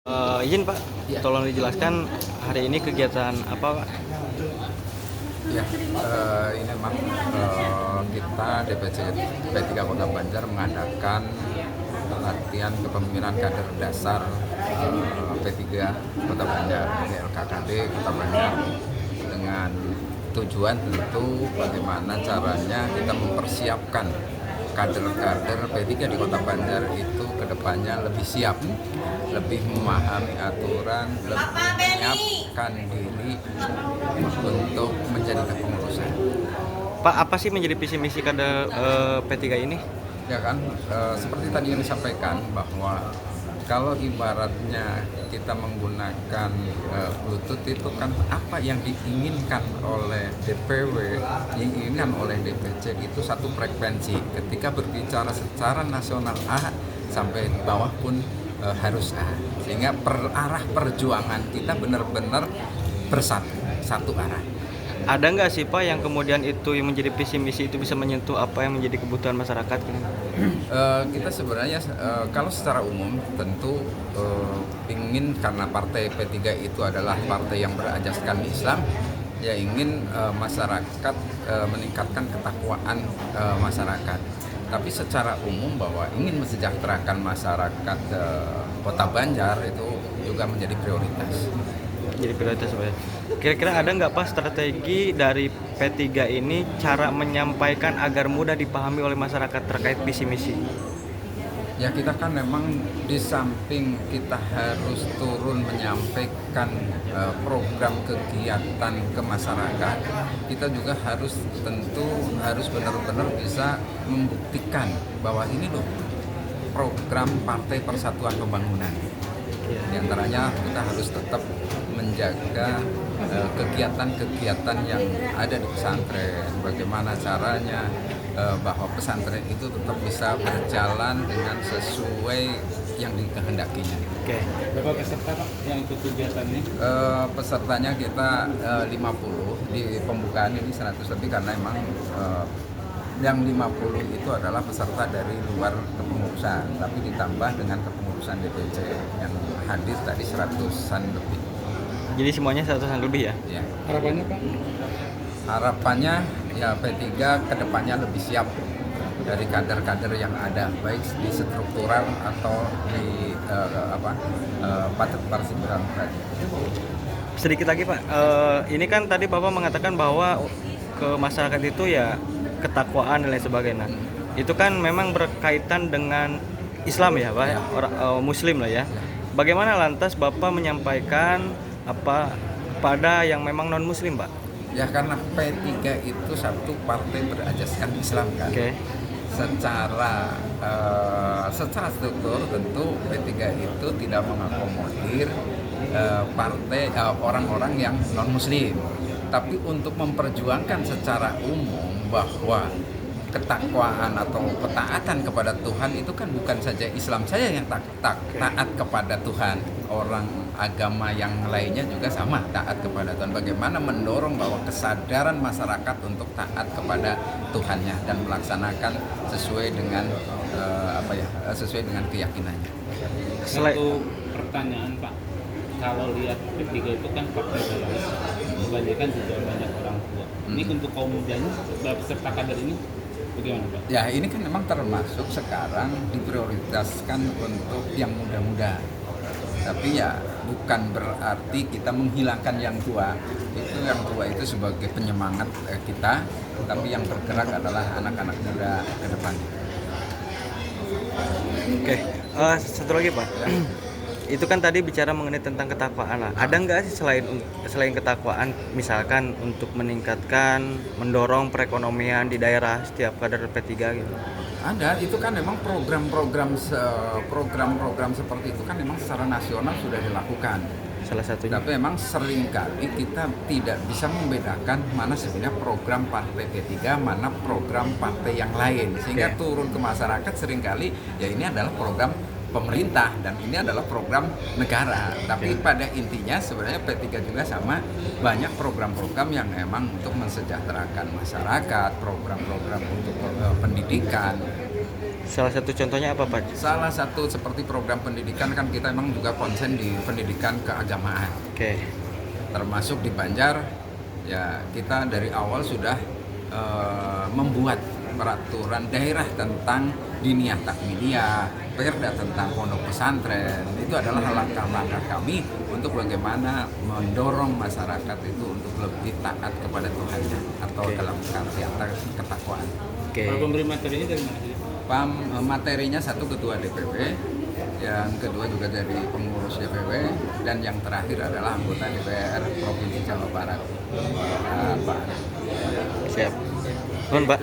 Izin Pak, Ya, tolong dijelaskan hari ini kegiatan apa Pak? ya, ini memang kita DPC P3 Kota Banjar mengadakan latihan kepemimpinan kader dasar P3 Kota Banjar, LKKD Kota Banjar, dengan tujuan tentu bagaimana caranya kita mempersiapkan kader-kader P3 di Kota Banjar itu kedepannya lebih siap, lebih memahami aturan, lebih menyiapkan diri untuk menjadi kepengurusan. Pak, apa sih menjadi visi misi kader P3 ini? Ya kan, seperti tadi yang disampaikan bahwa kalau ibaratnya kita menggunakan Bluetooth itu kan apa yang diinginkan oleh DPW, diinginkan oleh DPC itu satu frekuensi. Ketika berbicara secara nasional A sampai bawah pun harus A, sehingga arah perjuangan kita benar-benar bersatu, satu arah. Ada nggak sih Pak yang kemudian itu yang menjadi visi misi itu bisa menyentuh apa yang menjadi kebutuhan masyarakat? Kita sebenarnya kalau secara umum tentu ingin, karena partai P3 itu adalah partai yang berajaskan Islam, ya ingin masyarakat meningkatkan ketakwaan masyarakat. Tapi secara umum bahwa ingin mensejahterakan masyarakat Kota Banjar itu juga menjadi prioritas. Jadi prioritas Pak ya. Kira-kira ada nggak Pak strategi dari P3 ini cara menyampaikan agar mudah dipahami oleh masyarakat terkait visi misi? Ya, kita kan memang di samping kita harus turun menyampaikan program kegiatan ke masyarakat, kita juga harus benar-benar bisa membuktikan bahwa ini loh program Partai Persatuan Pembangunan. Di antaranya kita harus tetap menjaga kegiatan-kegiatan yang ada di pesantren, bagaimana caranya bahwa pesantren itu tetap bisa berjalan dengan sesuai yang dikehendakinya. Oke. Berapa peserta Pak yang ikut kegiatan ini? Pesertanya kita 50, di pembukaan ini 100 lebih karena memang yang 50 itu adalah peserta dari luar kepengurusan, tapi ditambah dengan kepengurusan DPC yang hadir tadi 100-an lebih. Jadi semuanya 100-an lebih ya? Ya. Harapannya Pak? Harapannya ya P3 kedepannya lebih siap dari kader-kader yang ada, baik di struktural atau di partisipasi tadi. Sedikit lagi Pak, ini kan tadi Bapak mengatakan bahwa ke masyarakat itu ya ketakwaan dan lain sebagainya. Itu kan memang berkaitan dengan Islam ya Pak, Muslim lah ya. Bagaimana lantas Bapak menyampaikan apa pada yang memang non Muslim Pak? Ya karena P3 itu satu partai berajaskan Islam kan. Oke. Secara struktur tentu P3 itu tidak mengakomodir partai orang-orang yang non Muslim. Tapi untuk memperjuangkan secara umum bahwa ketakwaan atau ketaatan kepada Tuhan itu kan bukan saja Islam saja yang taat kepada Tuhan, orang agama yang lainnya juga sama taat kepada Tuhan. Bagaimana mendorong bahwa kesadaran masyarakat untuk taat kepada Tuhannya dan melaksanakan sesuai dengan sesuai dengan keyakinannya. Satu pertanyaan Pak, kalau lihat P3 itu kan partai dalam kebanyakan juga banyak orang tua. Ini untuk kaum mudanya, peserta kader ini bagaimana Pak? Ya ini kan memang termasuk sekarang diprioritaskan untuk yang muda-muda. Tapi ya bukan berarti kita menghilangkan yang tua. Itu yang tua itu sebagai penyemangat kita, tapi yang bergerak adalah anak-anak muda ke depan. Oke. Satu lagi Pak. Itu kan tadi bicara mengenai tentang ketakwaan lah. Ada nggak sih selain ketakwaan, misalkan untuk meningkatkan, mendorong perekonomian di daerah setiap kader P3 gitu? Ada, itu kan memang program-program seperti itu kan memang secara nasional sudah dilakukan. Salah satunya. Tapi memang seringkali kita tidak bisa membedakan mana sebenarnya program partai P3, mana program partai yang lain. Sehingga turun ke masyarakat seringkali ya ini adalah program pemerintah dan ini adalah program negara. Tapi pada intinya sebenarnya P3 juga sama, banyak program-program yang memang untuk mensejahterakan masyarakat, program-program untuk pendidikan. Salah satu contohnya apa Pak? Salah satu seperti program pendidikan kan kita memang juga konsen di pendidikan keagamaan. Oke. Termasuk di Banjar ya kita dari awal sudah membuat peraturan daerah tentang diniyah takmiliyah, perda tentang pondok pesantren. Itu adalah langkah-langkah kami untuk bagaimana mendorong masyarakat itu untuk lebih taat kepada Tuhannya atau Oke. dalam arti ketakwaan. Oke. Kalau pemberi materinya dari mana sih? Materinya satu ketua DPW, yang kedua juga dari pengurus DPW, dan yang terakhir adalah anggota DPR Provinsi Jawa Barat, Pak. Siap. Nuhun Pak.